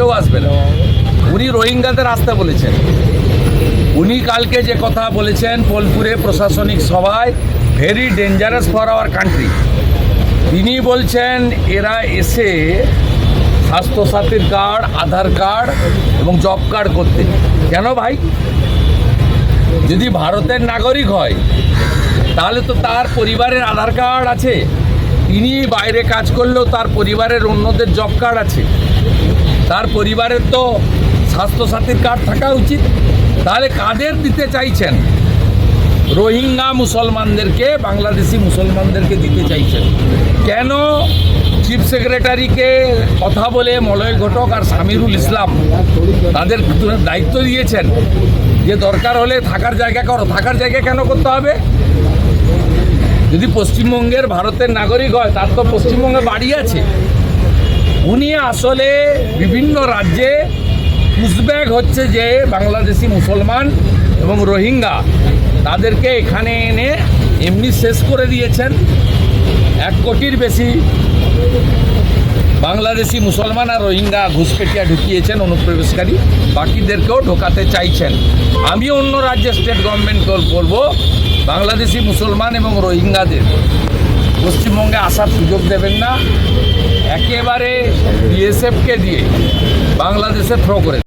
কেউ আসবে না। উনি রোহিঙ্গাদের আসতে বলেছেন। উনি কালকে যে কথা বলেছেন বোলপুরে প্রশাসনিক সভায়, very dangerous for our country. তিনি বলছেন এরা এসে স্বাস্থ্যসাথীর কার্ড, আধার কার্ড এবং জব কার্ড করতে। কেন ভাই? যদি ভারতের নাগরিক হয় তাহলে তো তার পরিবারের আধার কার্ড আছে, তিনি বাইরে কাজ করলেও তার পরিবারের অন্যদের জব কার্ড আছে, তার পরিবারের তো স্বাস্থ্যসাথীর কার্ড থাকা উচিত। তাহলে কাদের দিতে চাইছেন? রোহিঙ্গা মুসলমানদেরকে, বাংলাদেশি মুসলমানদেরকে দিতে চাইছেন। কেন চিফ সেক্রেটারিকে কথা বলে মলয় ঘটক আর সামিরুল ইসলাম তাদের দায়িত্ব দিয়েছেন যে দরকার হলে থাকার জায়গা করো? থাকার জায়গা কেন করতে হবে? যদি পশ্চিমবঙ্গের ভারতের নাগরিক হয় তার তো পশ্চিমবঙ্গে বাড়ি আছে। উনি আসলে বিভিন্ন রাজ্যে পুশব্যাক হচ্ছে যে বাংলাদেশি মুসলমান এবং রোহিঙ্গা তাদেরকে এখানে এনে এমনি শেষ করে দিয়েছেন। 1 কোটির বেশি বাংলাদেশি মুসলমান আর রোহিঙ্গা ঘুষপেটিয়া ঢুকিয়েছেন অনুপ্রবেশকারী, বাকিদেরকেও ঢোকাতে চাইছেন। আমি অন্য রাজ্যের স্টেট গভর্নমেন্টকে বলবো বাংলাদেশি মুসলমান এবং রোহিঙ্গাদের পশ্চিমবঙ্গে আসার সুযোগ দেবেন না, একেবারে বিএসএফকে দিয়ে বাংলাদেশে থ্রো করে